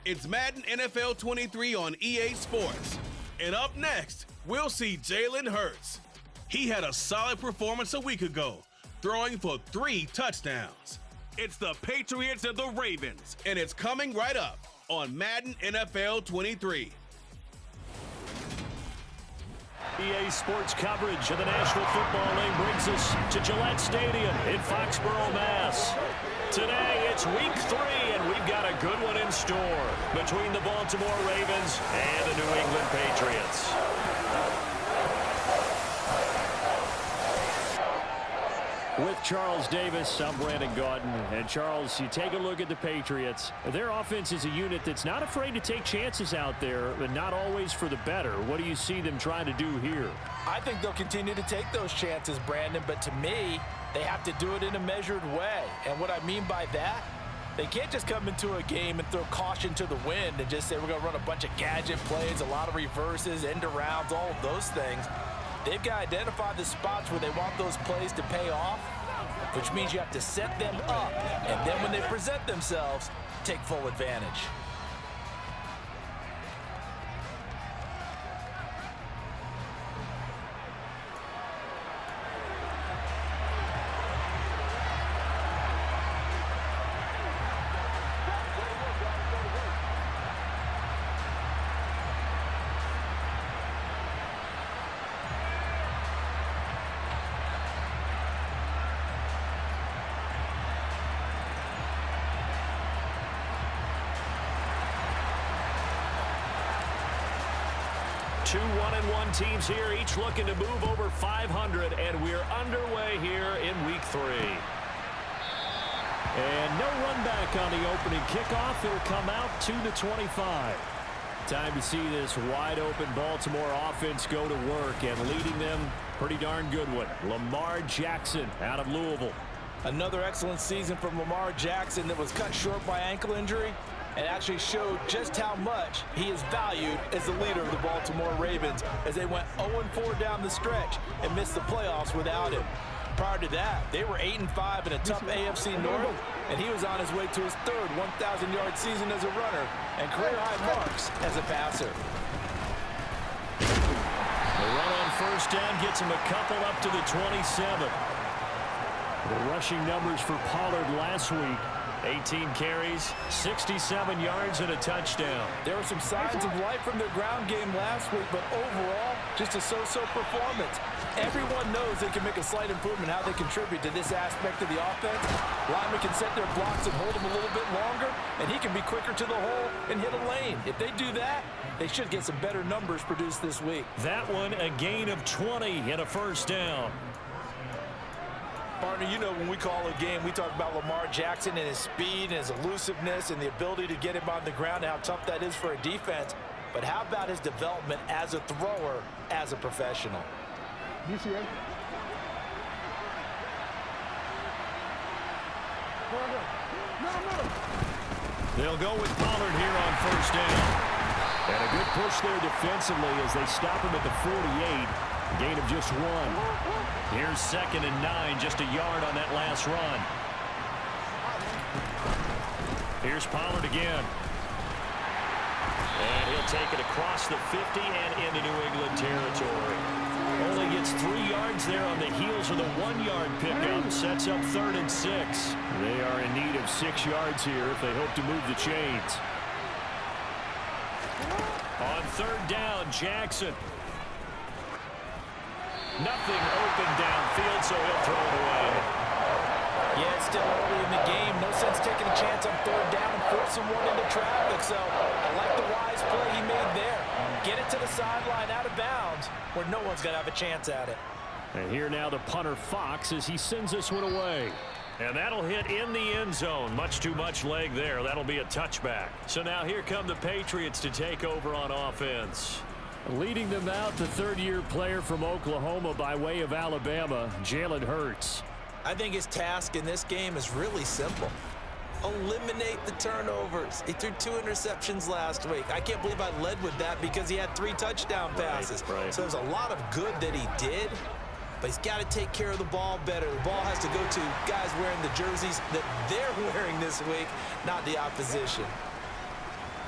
It's Madden NFL 23 on EA Sports. And up next, we'll see Jalen Hurts. He had a solid performance a week ago, throwing for 3 touchdowns. It's the Patriots and the Ravens, and it's coming right up on Madden NFL 23. EA Sports coverage of the National Football League brings us to Gillette Stadium in Foxborough, Mass. Today, it's week 3, and we've got a good one in store between the Baltimore Ravens and the New England Patriots. With Charles Davis, I'm Brandon Gaudin. And Charles, you take a look at the Patriots. Their offense is a unit that's not afraid to take chances out there, but not always for the better. What do you see them trying to do here? I think they'll continue to take those chances, Brandon, but to me, they have to do it in a measured way. And what I mean by that, they can't just come into a game and throw caution to the wind and just say we're going to run a bunch of gadget plays, a lot of reverses, end arounds, all of those things. They've got to identify the spots where they want those plays to pay off, which means you have to set them up, and then when they present themselves, take full advantage. Two 1-1 teams here, each looking to move over 500, and we're underway here in week 3. And no run back on the opening kickoff. It'll come out to the 25. Time to see this wide-open Baltimore offense go to work, and leading them, pretty darn good one, Lamar Jackson out of Louisville. Another excellent season from Lamar Jackson that was cut short by ankle injury and actually showed just how much he is valued as the leader of the Baltimore Ravens as they went 0-4 down the stretch and missed the playoffs without him. Prior to that, they were 8-5 in a tough AFC North, and he was on his way to his 3rd 1,000-yard season as a runner and career-high marks as a passer. The run on first down gets him a couple up to the 27. The rushing numbers for Pollard last week, 18 carries, 67 yards, and a touchdown. There were some signs of life from their ground game last week, but overall, just a so-so performance. Everyone knows they can make a slight improvement how they contribute to this aspect of the offense. Linemen can set their blocks and hold them a little bit longer, and he can be quicker to the hole and hit a lane. If they do that, they should get some better numbers produced this week. That one, a gain of 20 and a first down. Partner, you know when we call a game, we talk about Lamar Jackson and his speed and his elusiveness and the ability to get him on the ground and how tough that is for a defense. But how about his development as a thrower, as a professional? DCA. They'll go with Pollard here on first down. And a good push there defensively as they stop him at the 48. Gain of just 1. Here's 2nd and 9, just a yard on that last run. Here's Pollard again. And he'll take it across the 50 and into New England territory. Only gets 3 yards there on the heels of the 1-yard pickup. Sets up 3rd and 6. They are in need of 6 yards here if they hope to move the chains. On 3rd down, Jackson. Nothing open downfield, so he'll throw it away. Yeah, it's still early in the game. No sense taking a chance on 3rd down and forcing one into traffic. So I like the wise play he made there. Get it to the sideline out of bounds where no one's going to have a chance at it. And here now the punter Fox as he sends this one away. And that'll hit in the end zone. Much too much leg there. That'll be a touchback. So now here come the Patriots to take over on offense. Leading them out, the 3rd-year player from Oklahoma by way of Alabama, Jalen Hurts. I think his task in this game is really simple. Eliminate the turnovers. He threw 2 interceptions last week. I can't believe I led with that because he had 3 touchdown passes. Right. So there's a lot of good that he did, but he's got to take care of the ball better. The ball has to go to guys wearing the jerseys that they're wearing this week, not the opposition.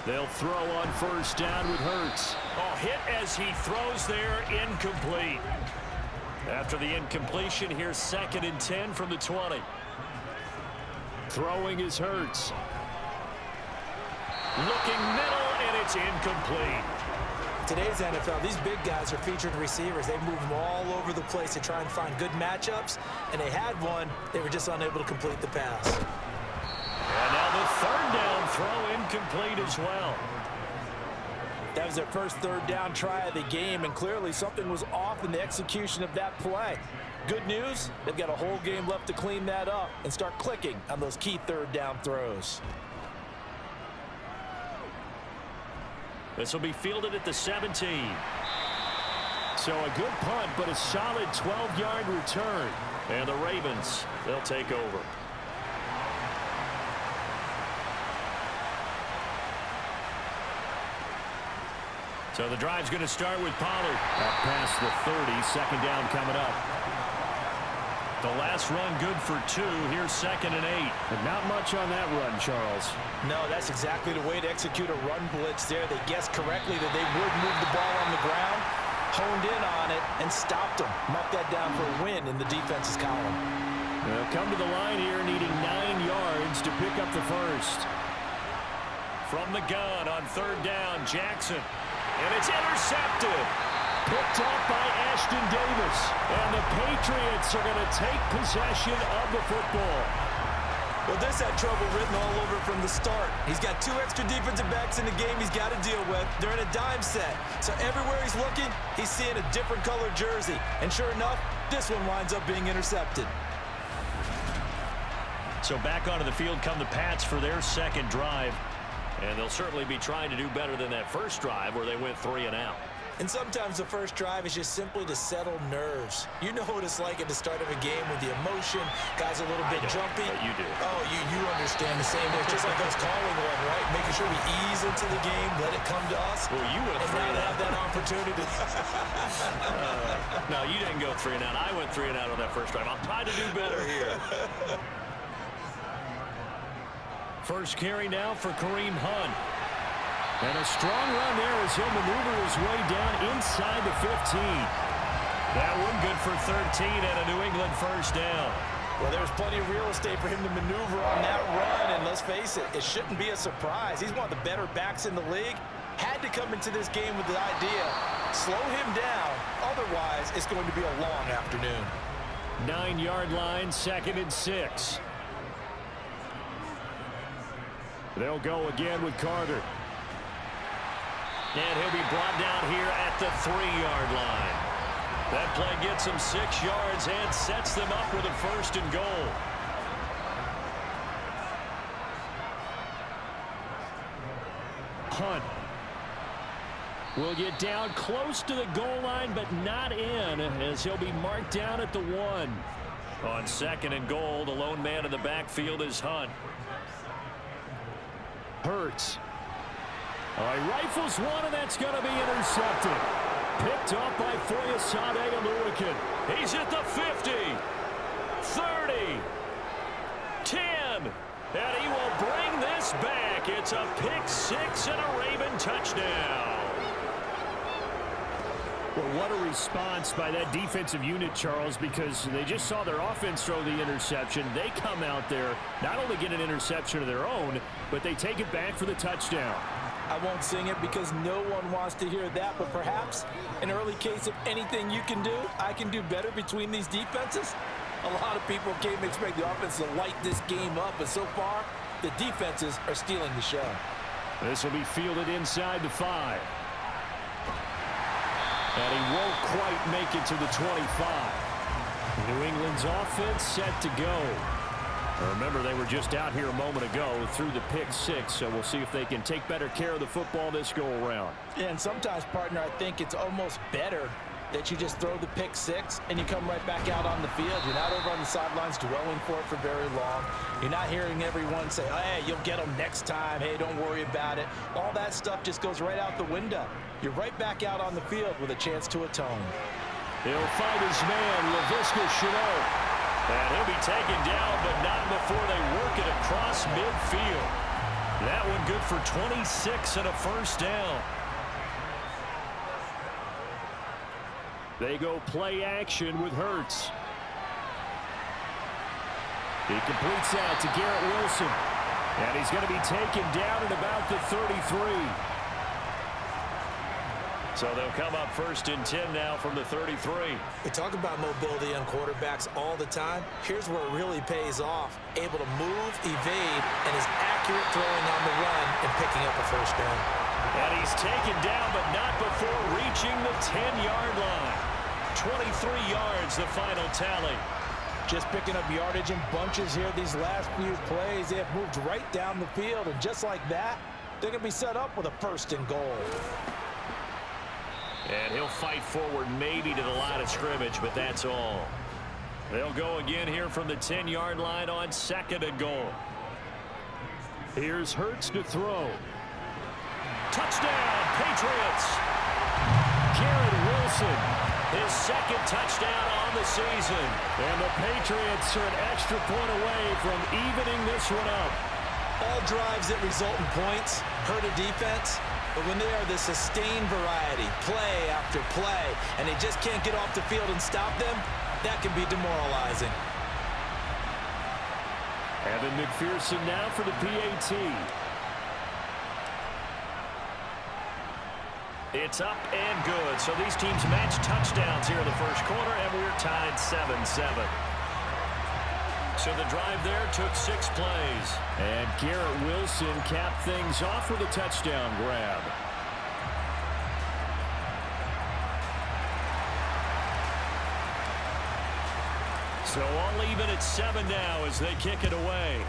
They'll throw on first down with Hurts. Oh, hit as he throws there, incomplete. After the incompletion, here's 2nd and 10 from the 20. Throwing is Hurts. Looking middle, and it's incomplete. Today's NFL, these big guys are featured receivers. They move them all over the place to try and find good matchups, and they had one. They were just unable to complete the pass. And now the 3rd down throw incomplete as well. That was their first 3rd down try of the game, and clearly something was off in the execution of that play. Good news, they've got a whole game left to clean that up and start clicking on those key 3rd down throws. This will be fielded at the 17. So a good punt, but a solid 12-yard return. And the Ravens, they'll take over. So the drive's going to start with Pollard. Up past the 30, 2nd down coming up. The last run good for 2. Here's 2nd and 8. But not much on that run, Charles. No, that's exactly the way to execute a run blitz there. They guessed correctly that they would move the ball on the ground, honed in on it, and stopped them. Marked that down for a win in the defense's column. They'll come to the line here needing 9 yards to pick up the first. From the gun on 3rd down, Jackson. And it's intercepted. Picked up by Ashton Davis. And the Patriots are going to take possession of the football. Well, this had trouble written all over it from the start. He's got 2 extra defensive backs in the game he's got to deal with. They're in a dime set. So everywhere he's looking, he's seeing a different color jersey. And sure enough, this one winds up being intercepted. So back onto the field come the Pats for their 2nd drive. And they'll certainly be trying to do better than that first drive where they went 3 and out. And sometimes the first drive is just simply to settle nerves. You know what it's like at the start of a game with the emotion. Guys a little bit jumpy. But you do. Oh, you understand the same. It's just like us calling one, right? Making sure we ease into the game, let it come to us. Well, you went 3 and out. Have that opportunity. No, you didn't go 3 and out. I went 3 and out on that first drive. I'll try to do better here. First carry now for Kareem Hunt. And a strong run there as he'll maneuver his way down inside the 15. That one good for 13 and a New England first down. Well, there's plenty of real estate for him to maneuver on that run, and let's face it, it shouldn't be a surprise. He's one of the better backs in the league. Had to come into this game with the idea, slow him down, otherwise it's going to be a long afternoon. 9-yard line, 2nd and 6. They'll go again with Carter. And he'll be brought down here at the 3-yard line. That play gets him 6 yards and sets them up with a 1st and goal. Hunt will get down close to the goal line, but not in, as he'll be marked down at the 1. On 2nd and goal, the lone man in the backfield is Hunt. Hurts. He rifles one, and that's going to be intercepted. Picked up by Foyesade Oluwakin. He's at the 50, 30, 10, and he will bring this back. It's a pick 6 and a Raven touchdown. Well, what a response by that defensive unit, Charles, because they just saw their offense throw the interception. They come out there, not only get an interception of their own, but they take it back for the touchdown. I won't sing it because no one wants to hear that, but perhaps an early case of anything you can do, I can do better between these defenses. A lot of people came to expect the offense to light this game up, but so far, the defenses are stealing the show. This will be fielded inside the 5. And he won't quite make it to the 25. New England's offense set to go. Remember, they were just out here a moment ago through the pick 6, so we'll see if they can take better care of the football this go-around. Yeah, and sometimes, partner, I think it's almost better that you just throw the pick 6 and you come right back out on the field. You're not over on the sidelines dwelling for it for very long. You're not hearing everyone say, oh, hey, you'll get them next time. Hey, don't worry about it. All that stuff just goes right out the window. You're right back out on the field with a chance to atone. He'll fight his man, Laviska Shenault. And he'll be taken down, but not before they work it across midfield. That one good for 26 and a first down. They go play action with Hurts. He completes out to Garrett Wilson. And he's going to be taken down at about the 33. So they'll come up 1st and 10 now from the 33. We talk about mobility on quarterbacks all the time. Here's where it really pays off. Able to move, evade, and is accurate throwing on the run and picking up a first down. And he's taken down, but not before reaching the 10-yard line. 23 yards, the final tally. Just picking up yardage in bunches here these last few plays. They have moved right down the field, and just like that, they're going to be set up with a 1st and goal. And he'll fight forward maybe to the line of scrimmage, but that's all. They'll go again here from the 10-yard line on 2nd and goal. Here's Hurts to throw. Touchdown, Patriots! Garrett Wilson. His 2nd touchdown on the season. And the Patriots are an extra point away from evening this one up. All drives that result in points hurt a defense. But when they are the sustained variety, play after play, and they just can't get off the field and stop them, that can be demoralizing. Evan McPherson now for the PAT. It's up and good. So these teams match touchdowns here in the first quarter, and we're tied 7-7. So the drive there took 6 plays. And Garrett Wilson capped things off with a touchdown grab. So all even at 7 now as they kick it away.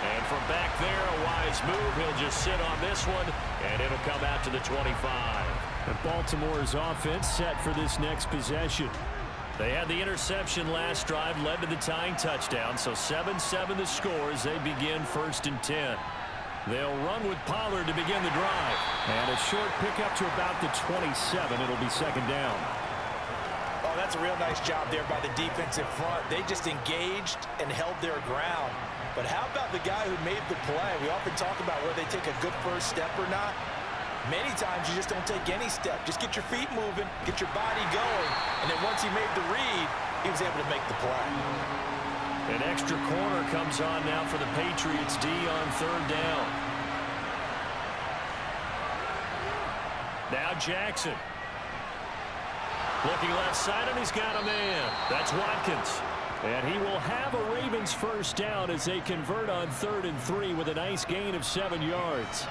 And from back there, a wise move. He'll just sit on this one, and it'll come out to the 25. And Baltimore's offense set for this next possession. They had the interception last drive, led to the tying touchdown. So 7-7 the score as they begin 1st and 10. They'll run with Pollard to begin the drive. And a short pickup to about the 27. It'll be 2nd down. Oh, that's a real nice job there by the defensive front. They just engaged and held their ground. But how about the guy who made the play? We often talk about whether they take a good first step or not. Many times you just don't take any step. Just get your feet moving, get your body going, and then once he made the read, he was able to make the play. An extra corner comes on now for the Patriots D on 3rd down. Now Jackson. Looking left side, and he's got a man. That's Watkins. And he will have a Ravens first down as they convert on 3rd and 3 with a nice gain of 7 yards.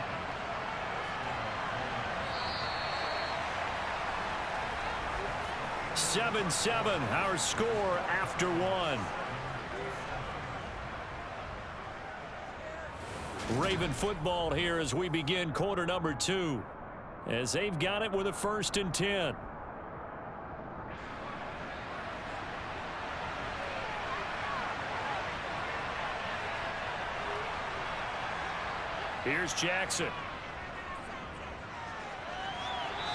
Seven, our score after 1. Raven football here as we begin quarter number 2. As they've got it with a 1st and 10. Here's Jackson.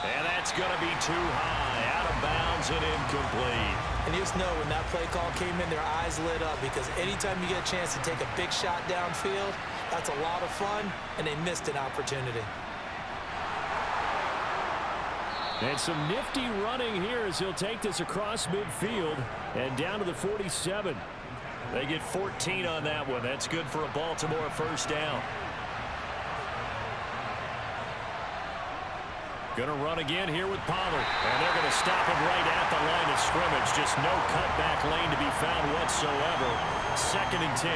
And that's going to be too high. Out of bounds and incomplete. And you just know when that play call came in, their eyes lit up, because anytime you get a chance to take a big shot downfield, that's a lot of fun, and they missed an opportunity. And some nifty running here as he'll take this across midfield and down to the 47. They get 14 on that one. That's good for a Baltimore first down. Going to run again here with Pollard. And they're going to stop him right at the line of scrimmage. Just no cutback lane to be found whatsoever. 2nd and 10.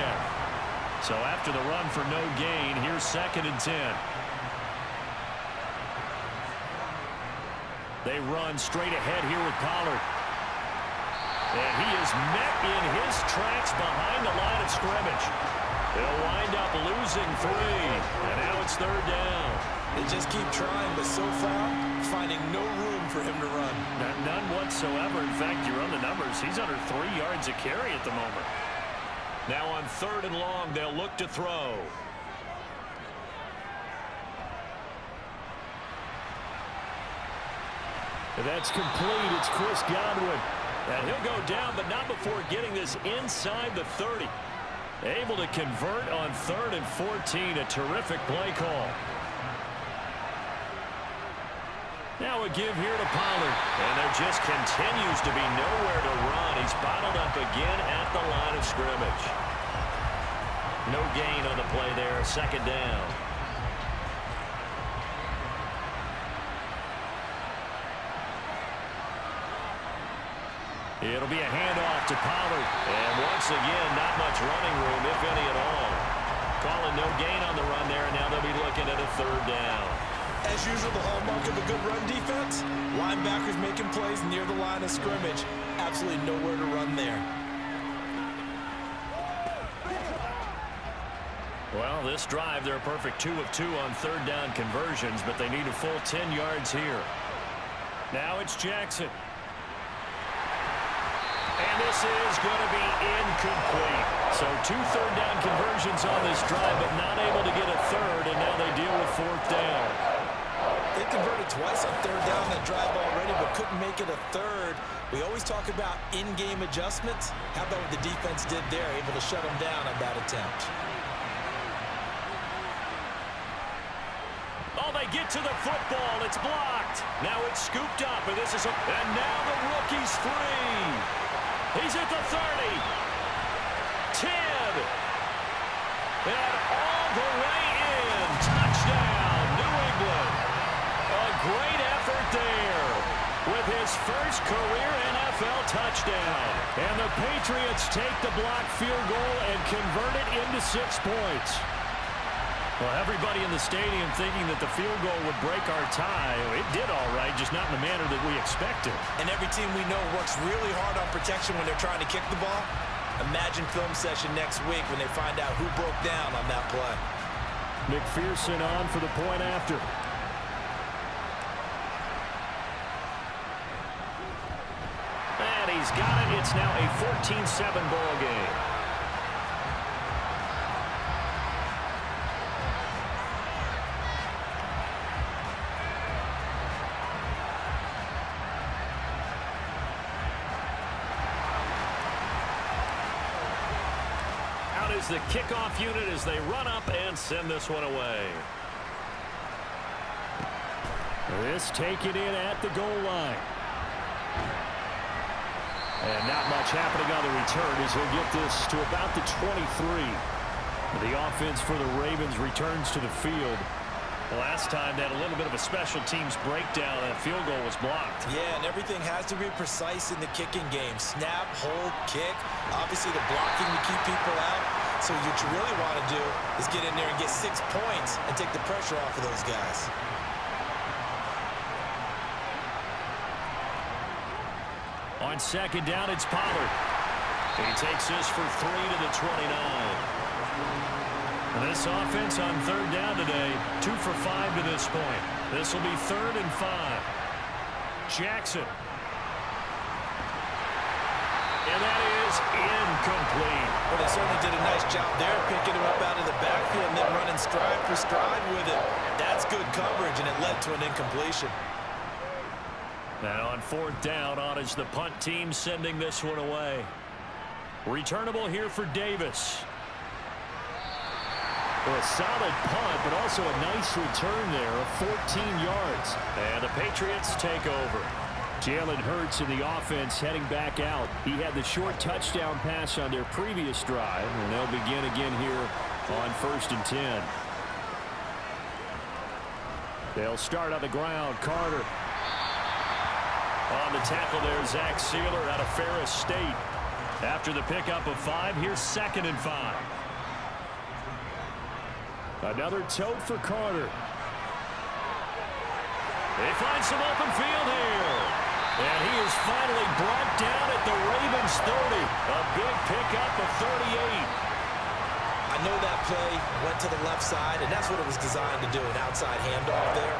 So after the run for no gain, here's 2nd and 10. They run straight ahead here with Pollard. And he is met in his tracks behind the line of scrimmage. They'll wind up losing 3. And now it's 3rd down. They just keep trying, but so far, finding no room for him to run. None whatsoever. In fact, you run the numbers. He's under 3 yards a carry at the moment. Now on 3rd and long, they'll look to throw. That's complete. It's Chris Godwin. And he'll go down, but not before getting this inside the 30. Able to convert on 3rd and 14. A terrific play call. Now a give here to Pollard. And there just continues to be nowhere to run. He's bottled up again at the line of scrimmage. No gain on the play there. 2nd down. It'll be a handoff to Pollard. And once again, not much running room, if any at all. Calling no gain on the run there, and now they'll be looking at a 3rd down. As usual, the hallmark of a good run defense, linebackers making plays near the line of scrimmage. Absolutely nowhere to run there. Well, this drive, they're a perfect 2 of 2 on 3rd down conversions, but they need a full 10 yards here. Now it's Jackson. And this is going to be incomplete. So 2 3rd down conversions on this drive, but not able to get a 3rd, and now they deal with 4th down. They converted twice on 3rd down that drive already, but couldn't make it a 3rd. We always talk about in-game adjustments. How about what the defense did there, able to shut them down on that attempt? Oh, they get to the football. It's blocked. Now it's scooped up, and this is and now the rookie's free. He's at the 30. 10. And all the way in. Touchdown, New England. A great effort there with his first career NFL touchdown. And the Patriots take the blocked field goal and convert it into 6 points. Well, everybody in the stadium thinking that the field goal would break our tie. It did all right, just not in the manner that we expected. And every team we know works really hard on protection when they're trying to kick the ball. Imagine film session next week when they find out who broke down on that play. McPherson on for the point after. And he's got it. It's now a 14-7 ball game. Is the kickoff unit as they run up and send this one away. This taken in at the goal line. And not much happening on the return as he'll get this to about the 23. The offense for the Ravens returns to the field. Last time they had a little bit of a special teams breakdown and a field goal was blocked. Yeah, and everything has to be precise in the kicking game. Snap, hold, kick. Obviously the blocking to keep people out. So what you really want to do is get in there and get 6 points and take the pressure off of those guys. On 2nd down, it's Pollard. He takes this for 3 to the 29. This offense on 3rd down today, 2 for 5 to this point. This will be 3rd and 5. Jackson. And that is incomplete. Well, they certainly did a nice job there, picking him up out of the backfield and then running stride for stride with it. That's good coverage, and it led to an incompletion. Now on 4th down, on is the punt team sending this one away. Returnable here for Davis. Well, a solid punt, but also a nice return there of 14 yards. And the Patriots take over. Jalen Hurts in the offense heading back out. He had the short touchdown pass on their previous drive, and they'll begin again here on 1st and 10. They'll start on the ground. Carter. On the tackle there, Zach Sealer out of Ferris State. After the pickup of 5, here's 2nd and 5. Another tote for Carter. They find some open field here. And he is finally brought down at the Ravens 30. A big pickup of 38. I know that play went to the left side, and that's what it was designed to do, an outside handoff there.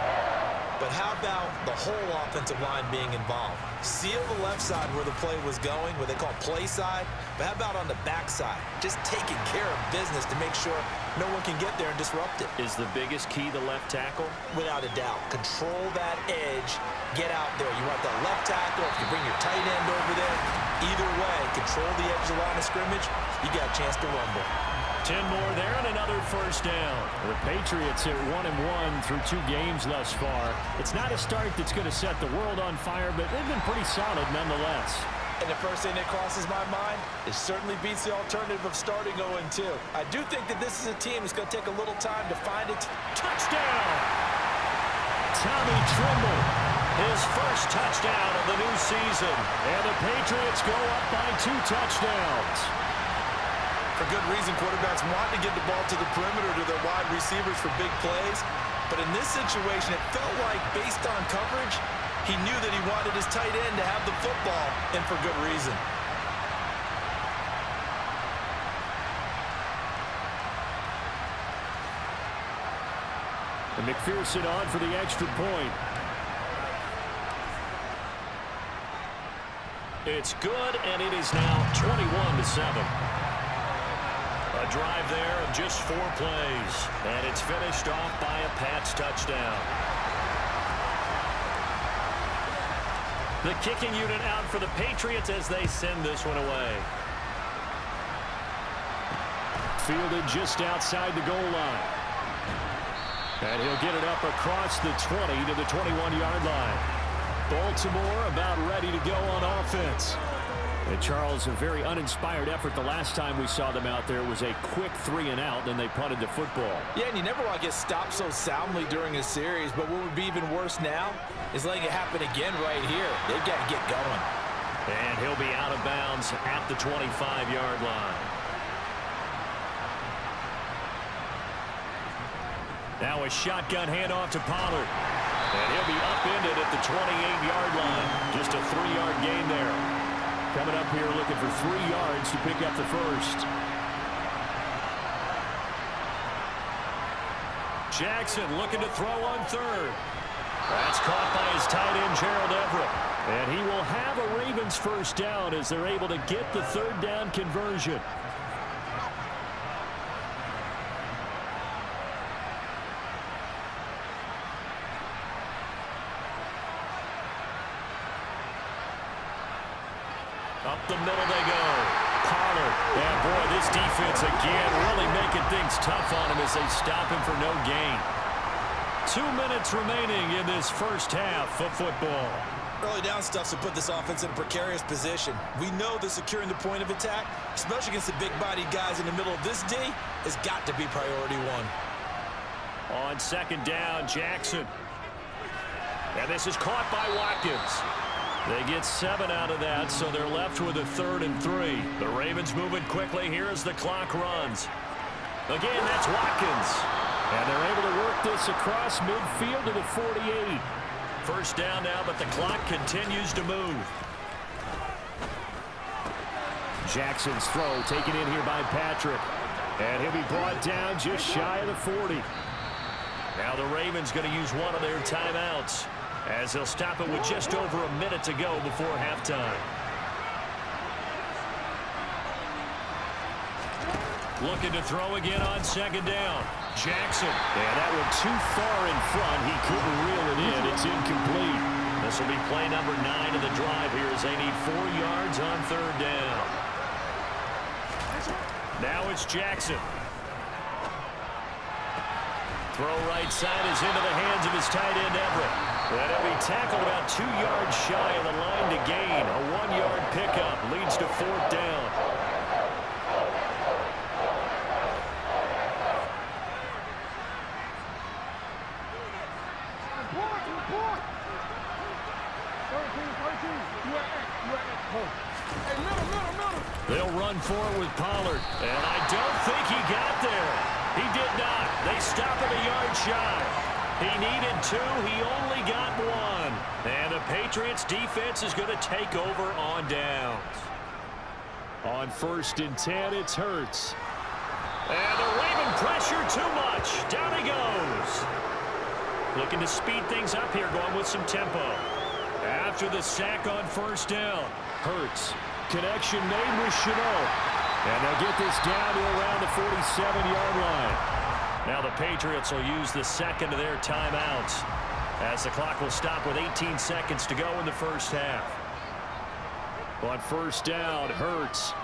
But how about the whole offensive line being involved? Seal the left side where the play was going, what they call play side. But how about on the back side? Just taking care of business to make sure no one can get there and disrupt it. Is the biggest key the left tackle? Without a doubt. Control that edge. Get out there. You want that left tackle. If you bring your tight end over there, control the edge of the line of scrimmage, you got a chance to rumble. 10 more there and another first down. The Patriots are 1-1 through 2 games thus far. It's not a start that's going to set the world on fire, but they've been pretty solid nonetheless. And the first thing that crosses my mind, it certainly beats the alternative of starting 0-2. I do think that this is a team that's going to take a little time to find its touchdown. Tommy Tremble, his first touchdown of the new season. And the Patriots go up by 2 touchdowns. For good reason, quarterbacks want to get the ball to the perimeter to their wide receivers for big plays. But in this situation, it felt like, based on coverage, he knew that he wanted his tight end to have the football, and for good reason. And McPherson on for the extra point. It's good, and it is now 21-7. A drive there of just 4 plays, and it's finished off by a Pats touchdown. The kicking unit out for the Patriots as they send this one away. Fielded just outside the goal line. And he'll get it up across the 20 to the 21-yard line. Baltimore about ready to go on offense. And Charles, a very uninspired effort the last time we saw them out there was a quick 3-and-out, then they punted the football. Yeah, and you never want to get stopped so soundly during a series, but what would be even worse now is letting it happen again right here. They've got to get going. And he'll be out of bounds at the 25-yard line. Now a shotgun handoff to Pollard. And he'll be upended at the 28-yard line. Just a 3-yard gain there. Coming up here looking for 3 yards to pick up the first. Jackson looking to throw on third. That's caught by his tight end, Gerald Everett. And he will have a Ravens first down as they're able to get the 3rd down conversion. Up the middle they go. Pollard. And boy, this defense again really making things tough on him as they stop him for no gain. 2 minutes remaining in this first half of football. Early down stuffs will put this offense in a precarious position. We know that securing the point of attack, especially against the big-bodied guys in the middle of this D, has got to be priority 1. On 2nd down, Jackson. And this is caught by Watkins. They get 7 out of that, so they're left with a 3rd and 3. The Ravens moving quickly here as the clock runs. Again, that's Watkins. And they're able to work this across midfield to the 48. First down now, but the clock continues to move. Jackson's throw taken in here by Patrick. And he'll be brought down just shy of the 40. Now the Ravens going to use one of their timeouts, as they'll stop it with just over a minute to go before halftime. Looking to throw again on 2nd down. Jackson. Yeah, that one too far in front. He couldn't reel it in. It's incomplete. This will be play number 9 of the drive here as they need 4 yards on 3rd down. Now it's Jackson. Throw right side is into the hands of his tight end, Everett. And he'll be tackled about 2 yards shy of the line to gain. A 1-yard pickup leads to 4th down. They'll run forward with Pollard. And I don't think he got there. He did not. They stop him a yard shy. He needed 2. He only got 1. And the Patriots defense is going to take over on downs. On 1st and 10, it's Hurts. And the Raven pressure too much. Down he goes. Looking to speed things up here, going with some tempo. After the sack on 1st down. Hurts. Connection made with Chenault. And they'll get this down to around the 47-yard line. Now the Patriots will use the 2nd of their timeouts, as the clock will stop with 18 seconds to go in the first half. On first down, Hurts.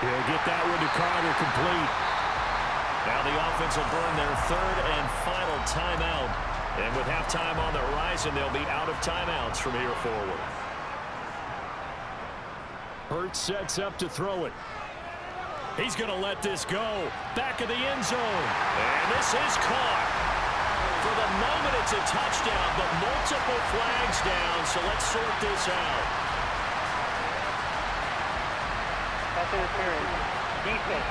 He'll get that one to Carter, complete. Now the offense will burn their third and final timeout. And with halftime on the horizon, they'll be out of timeouts from here forward. Hurts sets up to throw it. He's going to let this go. Back of the end zone. And this is caught. For the moment, it's a touchdown, but multiple flags down, so let's sort this out. Pass interference. Defense.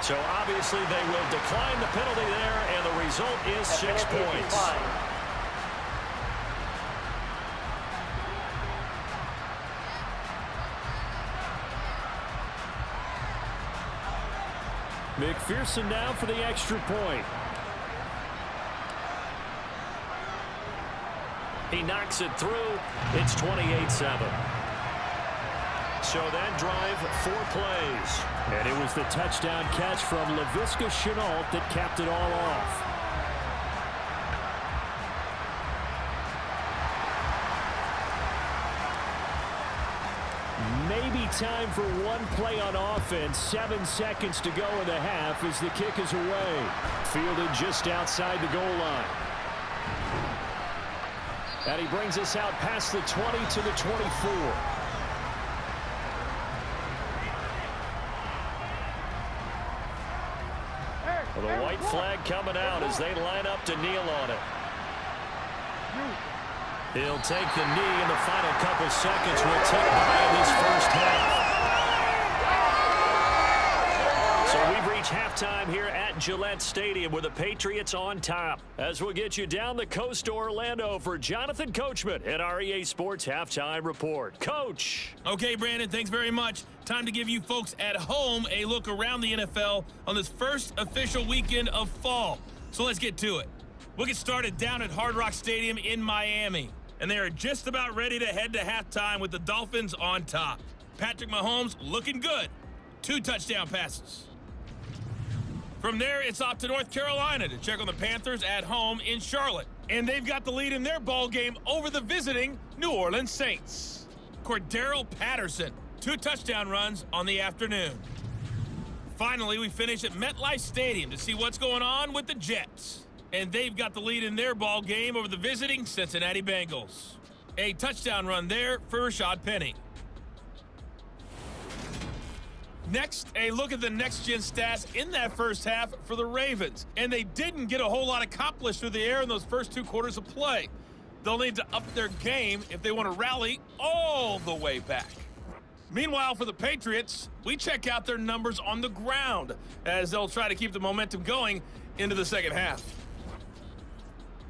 So obviously they will decline the penalty there, and the result is 6 points. McPherson now for the extra point. He knocks it through. It's 28-7. So that drive, 4 plays. And it was the touchdown catch from Laviska Shenault that capped it all off. Maybe time for one play on offense. 7 seconds to go in the half as the kick is away. Fielded just outside the goal line. And he brings us out past the 20 to the 24. Well, the white flag coming out as they line up to kneel on it. He'll take the knee in the final couple seconds. We'll tick by in this first half. So we've reached halftime here at Gillette Stadium with the Patriots on top. As we'll get you down the coast to Orlando for Jonathan Coachman at our EA Sports Halftime Report. Coach. Okay, Brandon, thanks very much. Time to give you folks at home a look around the NFL on this first official weekend of fall. So let's get to it. We'll get started down at Hard Rock Stadium in Miami. And they are just about ready to head to halftime with the Dolphins on top. Patrick Mahomes looking good. 2 touchdown passes. From there, it's off to North Carolina to check on the Panthers at home in Charlotte. And they've got the lead in their ball game over the visiting New Orleans Saints. Cordero Patterson, 2 touchdown runs on the afternoon. Finally, we finish at MetLife Stadium to see what's going on with the Jets. And they've got the lead in their ball game over the visiting Cincinnati Bengals. A touchdown run there for Rashad Penny. Next, a look at the next-gen stats in that first half for the Ravens. And they didn't get a whole lot accomplished through the air in those first 2 quarters of play. They'll need to up their game if they want to rally all the way back. Meanwhile, for the Patriots, we check out their numbers on the ground as they'll try to keep the momentum going into the second half.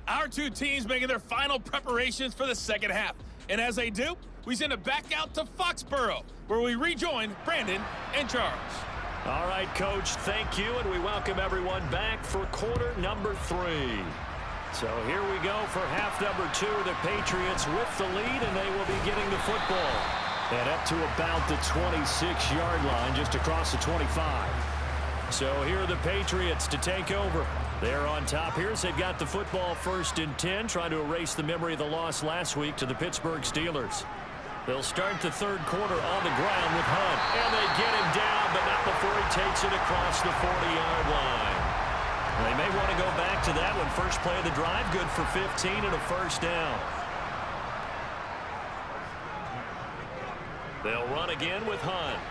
Our 2 teams making their final preparations for the second half. And as they do, we send it back out to Foxborough, where we rejoin Brandon and Charles. All right, Coach, thank you, and we welcome everyone back for quarter number 3. So here we go for half number 2. The Patriots with the lead, and they will be getting the football. And up to about the 26-yard line, just across the 25. So here are the Patriots to take over. They're on top here as they've got the football 1st and 10, trying to erase the memory of the loss last week to the Pittsburgh Steelers. They'll start the 3rd quarter on the ground with Hunt. And they get him down, but not before he takes it across the 40-yard line. They may want to go back to that one. First play of the drive, good for 15 and a first down. They'll run again with Hunt.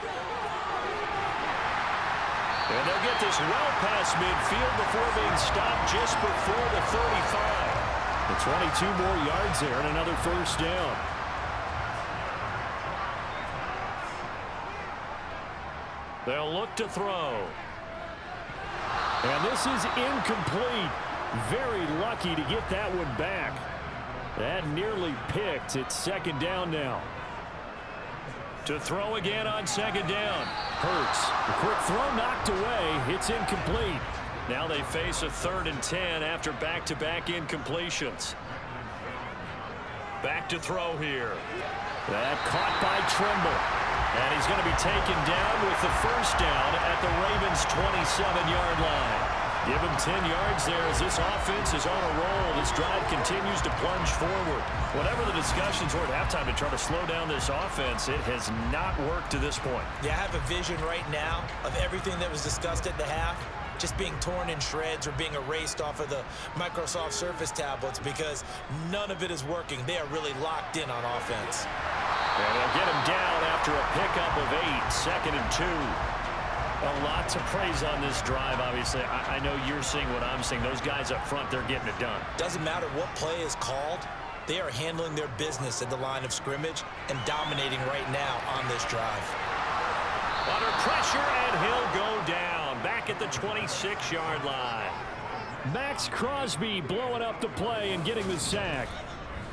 And they'll get this well past midfield before being stopped just before the 35. The 22 more yards there and another first down. They'll look to throw. And this is incomplete. Very lucky to get that one back. That nearly picked. It's 2nd down now. To throw again on 2nd down. Hurts. The quick throw knocked away. It's incomplete. Now they face a 3rd and 10 after back-to-back incompletions. Back to throw here. That caught by Trimble. And he's going to be taken down with the first down at the Ravens' 27-yard line. Give him 10 yards there as this offense is on a roll. This drive continues to plunge forward. Whatever the discussions were at halftime to try to slow down this offense, it has not worked to this point. Yeah, I have a vision right now of everything that was discussed at the half just being torn in shreds or being erased off of the Microsoft Surface tablets because none of it is working. They are really locked in on offense. And they'll get him down after a pickup of 8, 2nd and 2. A lot to praise on this drive, obviously. I know you're seeing what I'm seeing. Those guys up front, they're getting it done. Doesn't matter what play is called. They are handling their business at the line of scrimmage and dominating right now on this drive. Under pressure, and he'll go down. Back at the 26-yard line. Max Crosby blowing up the play and getting the sack.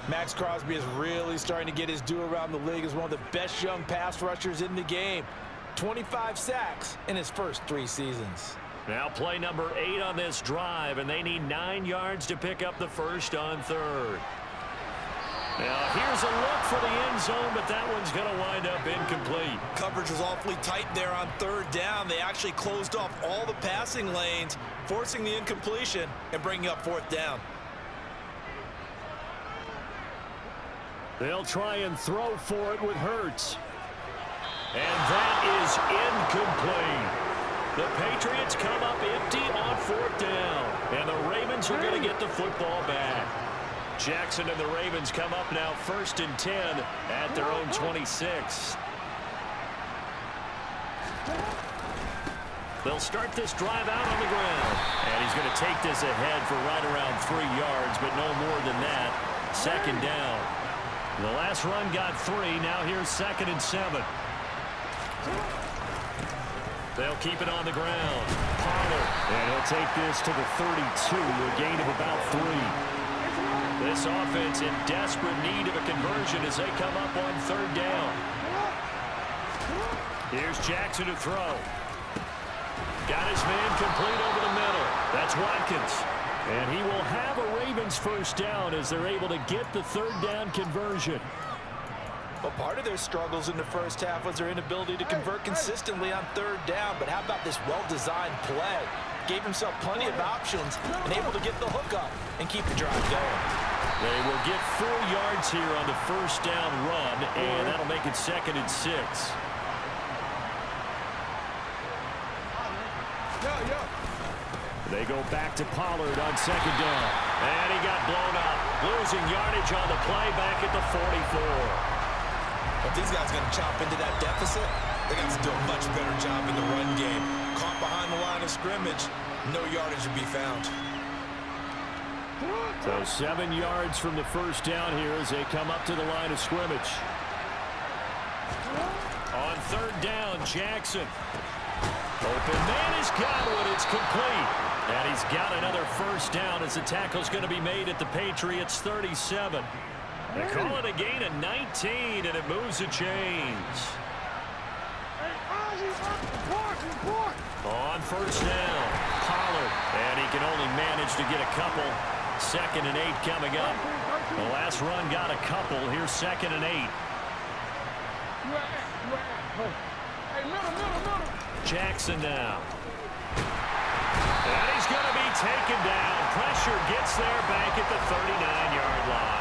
Max Crosby is really starting to get his due around the league as one of the best young pass rushers in the game. 25 sacks in his first 3 seasons. Now play number 8 on this drive, and they need 9 yards to pick up the first on 3rd. Now here's a look for the end zone, but that one's going to wind up incomplete. Coverage was awfully tight there on 3rd down. They actually closed off all the passing lanes, forcing the incompletion and bringing up 4th down. They'll try and throw for it with Hurts. And that is incomplete. The Patriots come up empty on 4th down, and the Ravens are going to get the football back. Jackson and the Ravens come up now 1st and 10 at their own 26. They'll start this drive out on the ground. And he's going to take this ahead for right around 3 yards, but no more than that. 2nd down. The last run got 3. Now here's 2nd and 7. They'll keep it on the ground. Pollard. And he'll take this to the 32, a gain of about 3. This offense in desperate need of a conversion as they come up on 3rd down. Here's Jackson to throw. Got his man complete over the middle. That's Watkins. And he will have a Ravens first down as they're able to get the 3rd down conversion. Well, part of their struggles in the first half was their inability to convert consistently on 3rd down. But how about this well-designed play? Gave himself plenty of options and able to get the hook up and keep the drive going. They will get 4 yards here on the first down run, and that'll make it 2nd and 6. They go back to Pollard on 2nd down. And he got blown up. Losing yardage on the play back at the 44. If these guys are going to chop into that deficit, they got to do a much better job in the run game. Caught behind the line of scrimmage, no yardage to be found. So 7 yards from the first down here as they come up to the line of scrimmage. On 3rd down, Jackson. Open man has got one. It's complete. And he's got another first down as the tackle's going to be made at the Patriots 37. They call it a gain of 19, and it moves the chains. On 1st down, Pollard. And he can only manage to get a couple. 2nd and 8 coming up. The last run got a couple. Here's 2nd and 8. Jackson now. And he's going to be taken down. Pressure gets there back at the 39-yard line.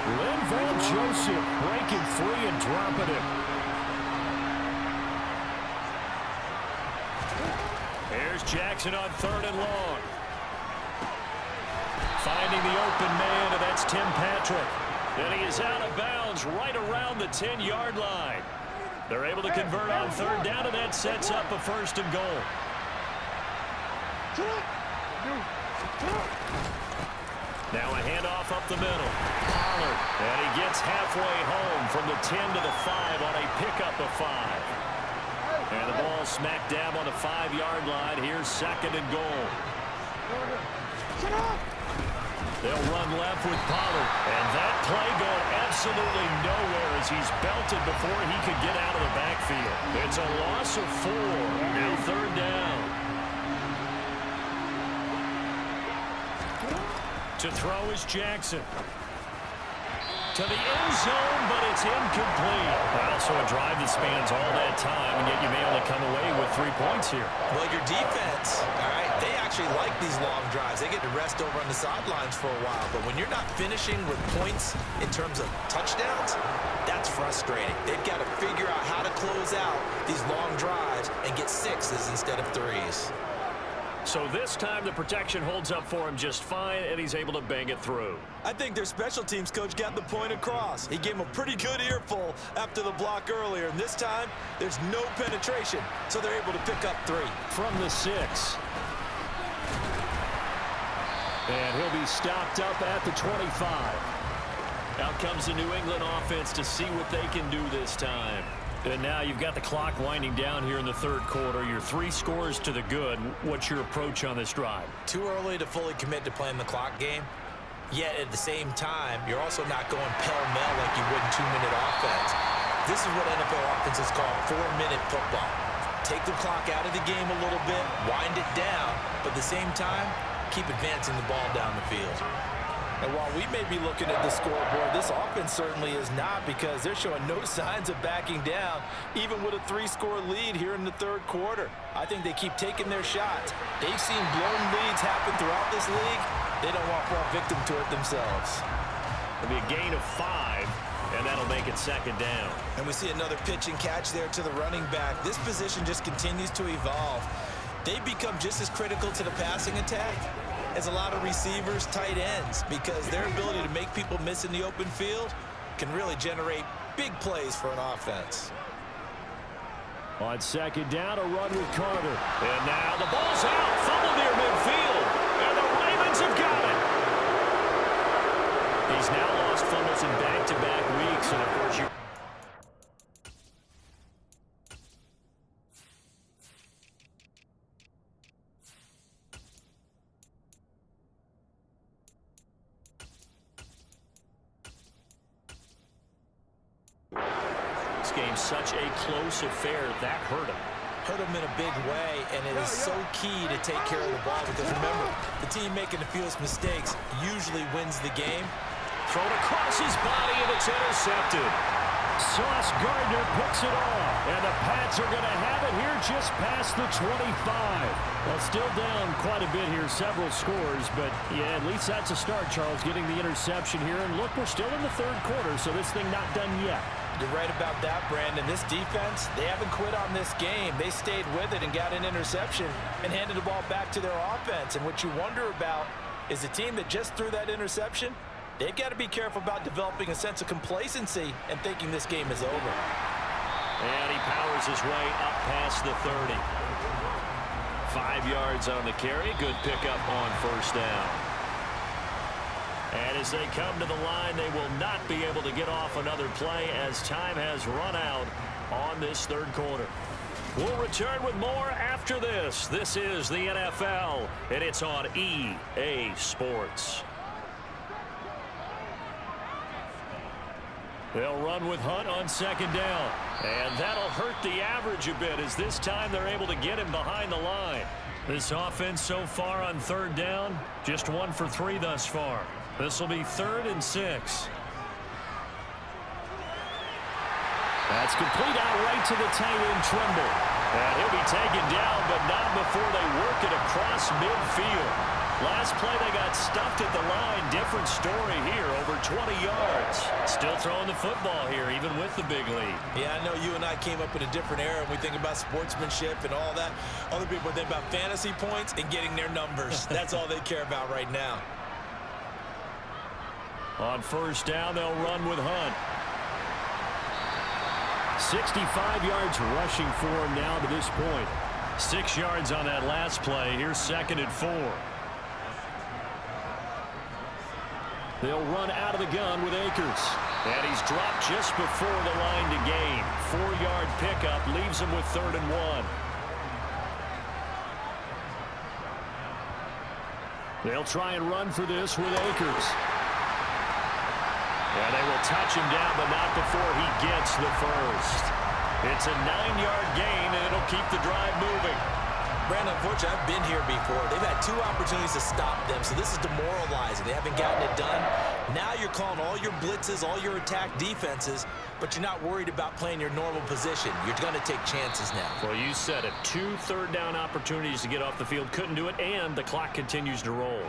Linval Joseph breaking free and dropping it. Here's Jackson on 3rd and long. Finding the open man, and that's Tim Patrick. And he is out of bounds right around the 10-yard line. They're able to convert on 3rd down, and that sets up a 1st and goal. Now a handoff up the middle. Pollard, and he gets halfway home from the 10 to the 5 on a pickup of 5. And the ball smacked dab on the 5-yard line. Here's 2nd and goal. They'll run left with Pollard. And that play going absolutely nowhere as he's belted before he could get out of the backfield. It's a loss of 4. Now 3rd down. To throw is Jackson. to the end zone, but it's incomplete. Also a drive that spans all that time, and yet you may only come away with 3 points here. Well, your defense, all right, they actually like these long drives. They get to rest over on the sidelines for a while, but when you're not finishing with points in terms of touchdowns, that's frustrating. They've got to figure out how to close out these long drives and get 6s instead of 3s. So this time the protection holds up for him just fine, and he's able to bang it through. I think their special teams coach got the point across. He gave him a pretty good earful after the block earlier, and this time there's no penetration, so they're able to pick up 3. From the 6. And he'll be stopped up at the 25. Out comes the New England offense to see what they can do this time. And now you've got the clock winding down here in the third quarter. Your 3 scores to the good. What's your approach on this drive? Too early to fully commit to playing the clock game. Yet at the same time, you're also not going pell-mell like you would in 2-minute offense. This is what NFL offenses call 4-minute football. Take the clock out of the game a little bit, wind it down, but at the same time, keep advancing the ball down the field. And while we may be looking at the scoreboard, this offense certainly is not, because they're showing no signs of backing down, even with a 3-score lead here in the third quarter. I think they keep taking their shots. They've seen blown leads happen throughout this league. They don't want to fall victim to it themselves. It'll be a gain of 5, and that'll make it second down. And we see another pitch and catch there to the running back. This position just continues to evolve. They become just as critical to the passing attack as a lot of receivers, tight ends, because their ability to make people miss in the open field can really generate big plays for an offense. On second down, a run with Carter. And now the ball's out, fumble near midfield, and the Ravens have got it. He's now lost fumbles in back-to-back weeks, and of course you... Game such a close affair that hurt him. Hurt him in a big way, and it is so key to take care of the ball, because remember, the team making the fewest mistakes usually wins the game. Thrown across his body, and it's intercepted. Sauce Gardner picks it off, and the Pats are going to have it here just past the 25. Well, still down quite a bit here, several scores, but yeah, at least that's a start, Charles, getting the interception here. And look, we're still in the third quarter, so this thing not done yet. You're right about that, Brandon. This defense, they haven't quit on this game. They stayed with it and got an interception and handed the ball back to their offense. And what you wonder about is the team that just threw that interception, they've got to be careful about developing a sense of complacency and thinking this game is over. And he powers his way up past the 30. 5 yards on the carry. Good pickup on first down. And as they come to the line, they will not be able to get off another play as time has run out on this third quarter. We'll return with more after this. This is the NFL, and it's on EA Sports. They'll run with Hunt on second down. And that'll hurt the average a bit, as this time they're able to get him behind the line. This offense so far on third down, just 1 for 3 thus far. This will be 3rd and 6. That's complete out right to the tight end, Trimble. And he'll be taken down, but not before they work it across midfield. Last play they got stuffed at the line. Different story here, over 20 yards. Still throwing the football here, even with the big lead. Yeah, I know you and I came up in a different era, and we think about sportsmanship and all that. Other people think about fantasy points and getting their numbers. That's all they care about right now. On first down, they'll run with Hunt. 65 yards rushing for him now to this point. 6 yards on that last play. Here's 2nd and 4. They'll run out of the gun with Akers. And he's dropped just before the line to gain. 4-yard pickup leaves him with 3rd and 1. They'll try and run for this with Akers. And they will touch him down, but not before he gets the first. It's a 9-yard gain, and it'll keep the drive moving. Brandon, unfortunately, I've been here before. They've had 2 opportunities to stop them, so this is demoralizing. They haven't gotten it done. Now you're calling all your blitzes, all your attack defenses, but you're not worried about playing your normal position. You're going to take chances now. Well, you said it. 2 third-down opportunities to get off the field. Couldn't do it, and the clock continues to roll.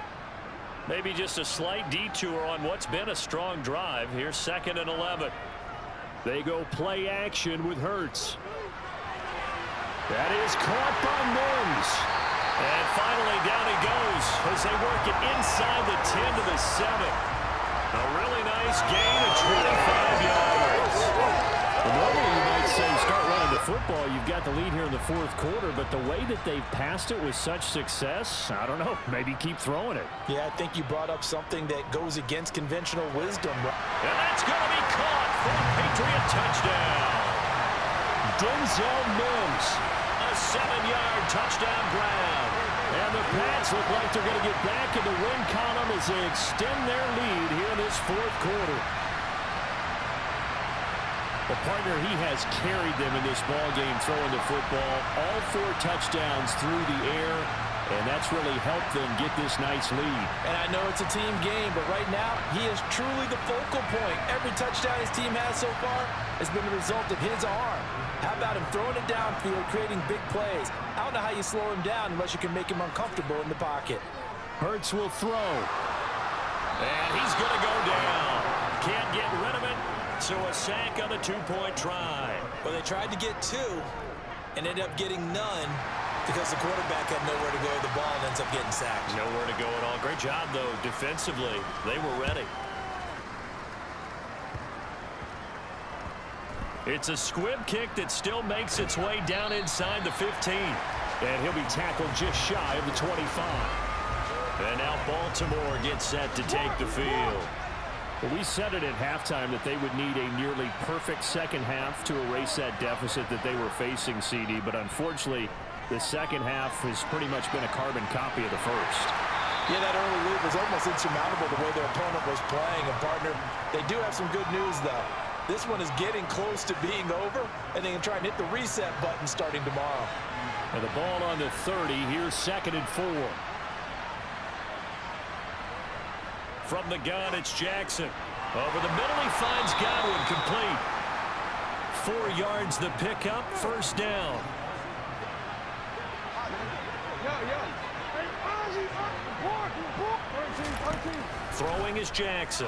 Maybe just a slight detour on what's been a strong drive. Here's 2nd and 11. They go play action with Hurts. That is caught by Mims. And finally down he goes as they work it inside the 10 to the 7. A really nice gain of 25 yards. Well, normally you might say start running the football. You've got the lead here in the 4th quarter, but the way that they've passed it with such success, I don't know, maybe keep throwing it. Yeah, I think you brought up something that goes against conventional wisdom. And that's going to be caught for a Patriot touchdown. Denzel Mims. A 7-yard touchdown grab. And the Pats look like they're going to get back in the win column as they extend their lead here in this 4th quarter. Well, partner, he has carried them in this ball game throwing the football. All 4 touchdowns through the air, and that's really helped them get this nice lead. And I know it's a team game, but right now, he is truly the focal point. Every touchdown his team has so far has been the result of his arm. How about him throwing it downfield, creating big plays? I don't know how you slow him down unless you can make him uncomfortable in the pocket. Hurts will throw. And he's going to go down. Can't get rid of it. So a sack on the 2-point try. Well, they tried to get 2 and ended up getting none because the quarterback had nowhere to go with the ball and ends up getting sacked. Nowhere to go at all. Great job, though, defensively. They were ready. It's a squib kick that still makes its way down inside the 15. And he'll be tackled just shy of the 25. And now Baltimore gets set to take the field. Well, we said it at halftime that they would need a nearly perfect second half to erase that deficit that they were facing, CD. But unfortunately, the second half has pretty much been a carbon copy of the first. Yeah, that early lead was almost insurmountable the way their opponent was playing. And, partner, they do have some good news, though. This one is getting close to being over, and they can try and hit the reset button starting tomorrow. And the ball on the 30. Here's 2nd and 4. From the gun, it's Jackson. Over the middle, he finds Godwin complete. 4 yards the pickup, 1st down. Throwing is Jackson.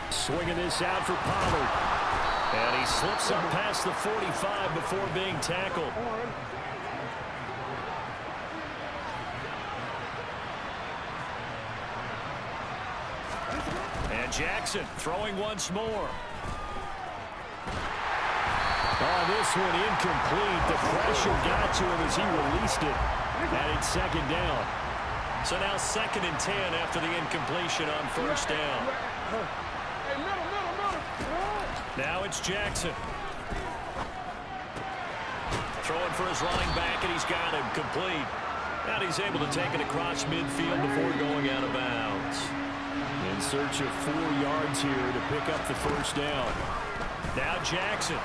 Swinging this out for Pollard. And he slips up past the 45 before being tackled. And Jackson throwing once more. Oh, this one incomplete. The pressure got to him as he released it. And it's 2nd down. So now 2nd and 10 after the incompletion on 1st down. Now it's Jackson. Throwing for his running back, and he's got him complete. And he's able to take it across midfield before going out of bounds. In search of 4 yards here to pick up the 1st down. Now Jackson.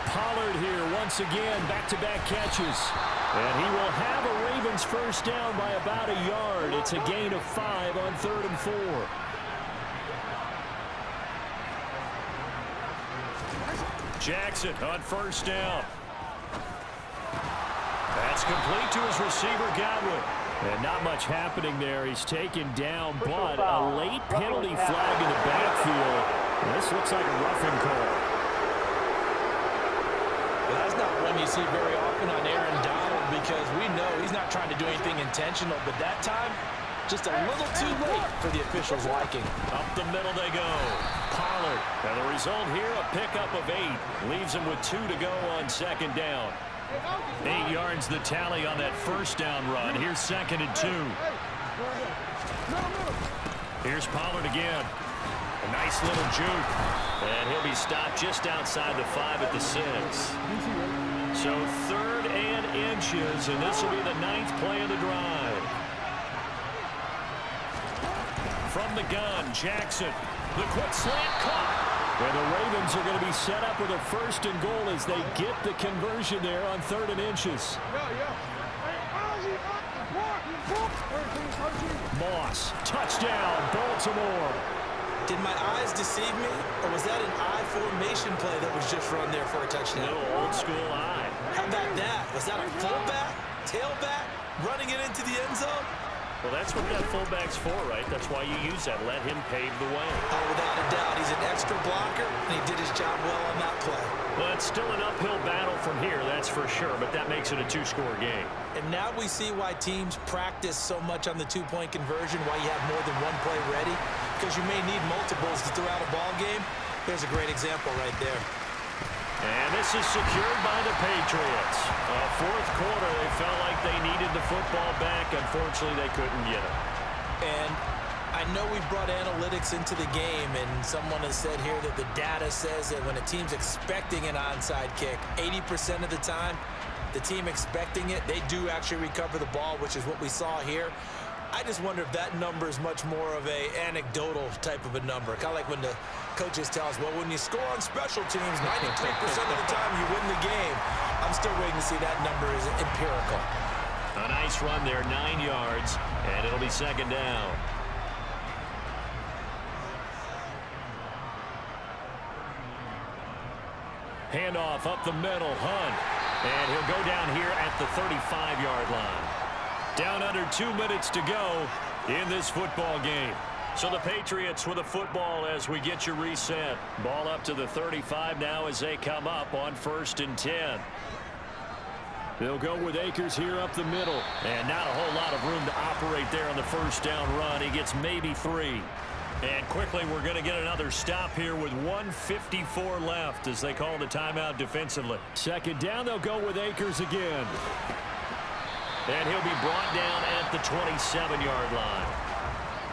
Pollard here once again, back-to-back catches. And he will have a Ravens 1st down by about a yard. It's a gain of 5 on 3rd and 4. Jackson on 1st down. That's complete to his receiver, Godwin. And not much happening there. He's taken down, but a late penalty flag in the backfield. This looks like a roughing call. Well, that's not one you see very often on Aaron Donald because we know he's not trying to do anything intentional, but that time, just a little too late for the officials' liking. Up the middle they go. Pollard. And the result here, a pickup of 8. Leaves him with 2 to go on 2nd down. 8 yards the tally on that 1st down run. Here's 2nd and 2. Here's Pollard again. A nice little juke. And he'll be stopped just outside the 5 at the 6. So 3rd and inches, and this will be the 9th play of the drive. From the gun, Jackson. The quick slant caught. And the Ravens are going to be set up with a 1st and goal as they get the conversion there on 3rd and inches. Moss. Touchdown, Baltimore. Did my eyes deceive me, or was that an I formation play that was just run there for a touchdown? Little old school eye. How about that? Was that a fullback, tailback, running it into the end zone? Well, that's what that fullback's for, right? That's why you use that. Let him pave the way. Oh, without a doubt. He's an extra blocker, and he did his job well on that play. Well, it's still an uphill battle from here, that's for sure, but that makes it a two-score game. And now we see why teams practice so much on the two-point conversion, why you have more than one play ready, because you may need multiples to throw out a ball game. There's a great example right there. And this is secured by the Patriots. Fourth quarter, they felt like they needed the football back. Unfortunately, they couldn't get it. And I know we've brought analytics into the game, and someone has said here that the data says that when a team's expecting an onside kick, 80% of the time, the team expecting it, they do actually recover the ball, which is what we saw here. I just wonder if that number is much more of a anecdotal type of a number. Kind of like when the coaches tell us, well, when you score on special teams, 93% of the time you win the game. I'm still waiting to see that number is empirical. A nice run there, 9 yards, and it'll be second down. Handoff up the middle, Hunt. And he'll go down here at the 35-yard line. Down under 2 minutes to go in this football game. So the Patriots with a football as we get you reset. Ball up to the 35 now as they come up on 1st and 10. They'll go with Akers here up the middle. And not a whole lot of room to operate there on the first down run. He gets maybe 3. And quickly we're going to get another stop here with 1:54 left as they call the timeout defensively. Second down, they'll go with Akers again. And he'll be brought down at the 27-yard line.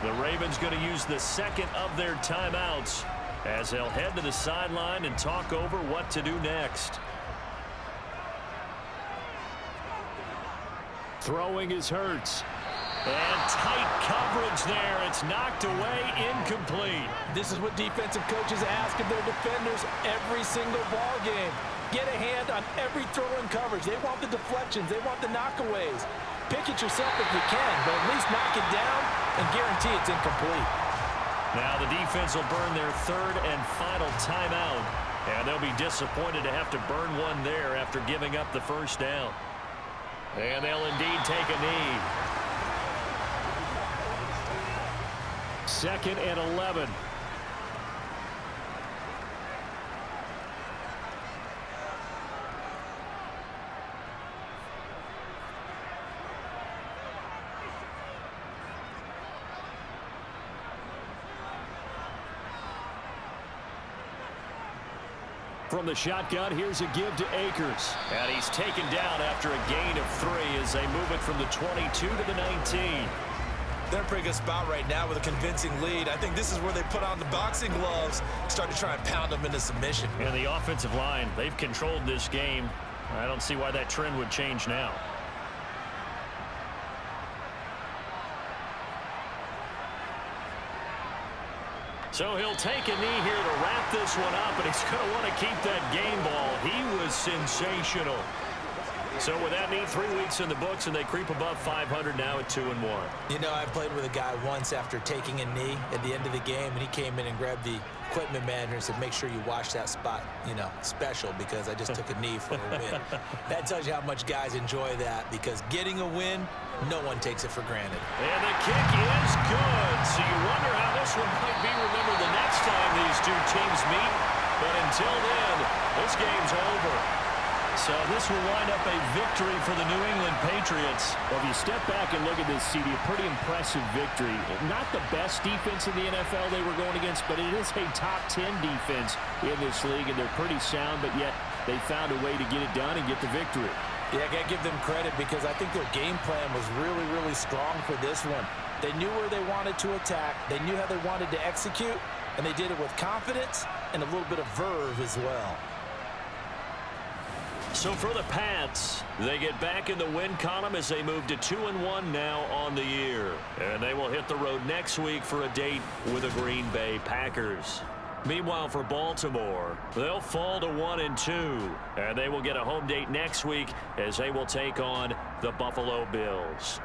The Ravens going to use the second of their timeouts as they'll head to the sideline and talk over what to do next. Throwing is Hurts. And tight coverage there. It's knocked away, incomplete. This is what defensive coaches ask of their defenders every single ball game. Get a hand on every throw in coverage. They want the deflections. They want the knockaways. Pick it yourself if you can, but at least knock it down and guarantee it's incomplete. Now the defense will burn their third and final timeout, and they'll be disappointed to have to burn one there after giving up the first down. And they'll indeed take a knee. 2nd and 11. From the shotgun, here's a give to Akers. And he's taken down after a gain of 3 as they move it from the 22 to the 19. They're in a pretty good spot right now with a convincing lead. I think this is where they put on the boxing gloves, start to try and pound them into submission. And the offensive line, they've controlled this game. I don't see why that trend would change now. So he'll take a knee here to wrap this one up, and he's going to want to keep that game ball. He was sensational. So with that knee, 3 weeks in the books, and they creep above 500 now at 2-1. You know, I played with a guy once after taking a knee at the end of the game, and he came in and grabbed the equipment manager and said, make sure you wash that spot, you know, special, because I just took a knee for a win. That tells you how much guys enjoy that, because getting a win, no one takes it for granted. And the kick is good. So you wonder how this one might be remembered the next time these two teams meet. But until then, this game's over. So this will wind up a victory for the New England Patriots. Well, if you step back and look at this, CD, a pretty impressive victory. Not the best defense in the NFL they were going against, but it is a top 10 defense in this league, and they're pretty sound, but yet they found a way to get it done and get the victory. Yeah, I got to give them credit because I think their game plan was really, really strong for this one. They knew where they wanted to attack. They knew how they wanted to execute, and they did it with confidence and a little bit of verve as well. So for the Pats, they get back in the win column as they move to 2-1 now on the year. And they will hit the road next week for a date with the Green Bay Packers. Meanwhile, for Baltimore, they'll fall to 1-2. And they will get a home date next week as they will take on the Buffalo Bills.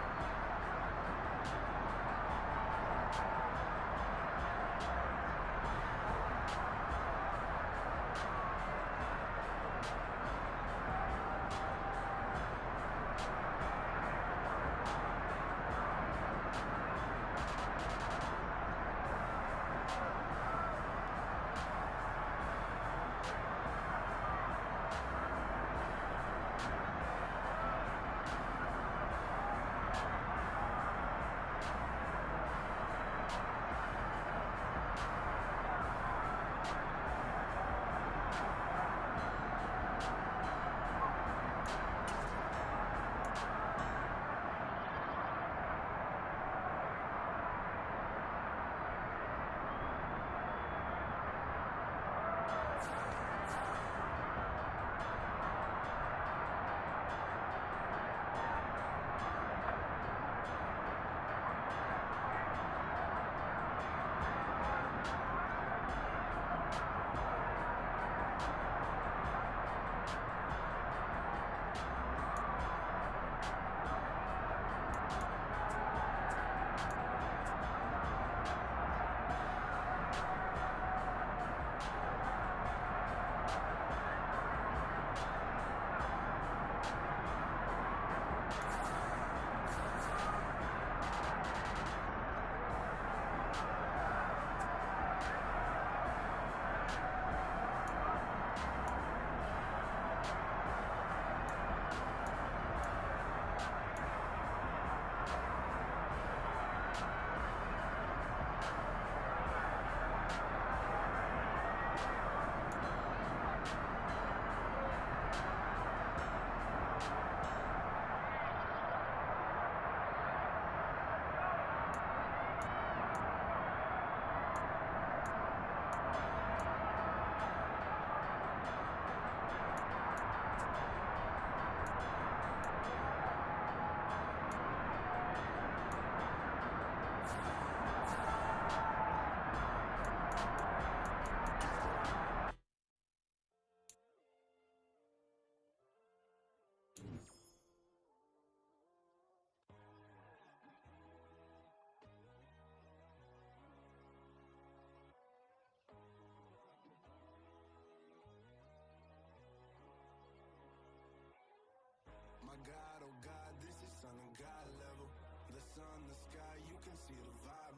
see the vibe.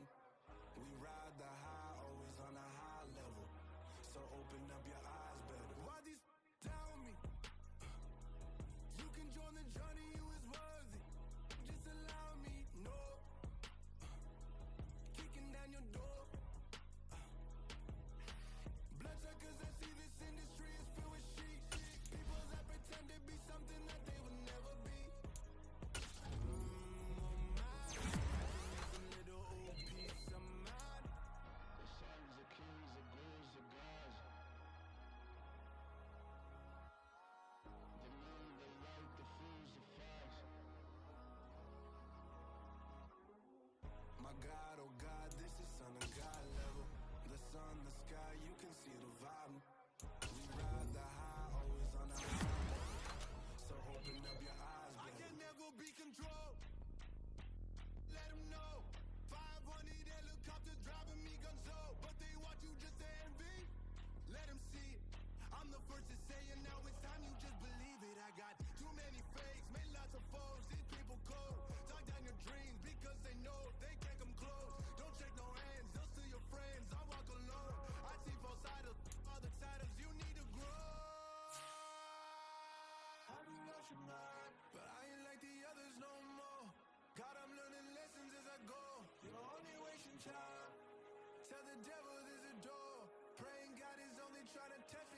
We ride the high, always on a high level. So open up your eyes better. Why these tell me? You can join the journey, you is worthy. Just allow me, no. Kicking down your door. Bloodsuckers, I see this industry is filled with sheep. People that pretend to be something that they would never be. A little old piece of mind. The sons of kings, the blues, the gods. The moon, the light, the fools, the facts. My God, oh God, this is son of God level. The sun, the sky, you can see the vibe. We ride the high, always on the high. So open up your eyes, baby. I can never be controlled. Let them know. 500 helicopters driving me gunso. But they want you just to envy. Let them see it. I'm the first to say it, now it's time you just believe it. I got too many fakes, made lots of foes. These people cold. Talk down your dreams because they know they can't come close. Don't shake no hands, they'll steal your friends. I walk alone. I see both sides of all the titles. You need to grow. I do what you mind, but I ain't like the others no more. God, I'm learning lessons as I go. You're only wasting time. Tell the devil there's a door. Praying God is only trying to test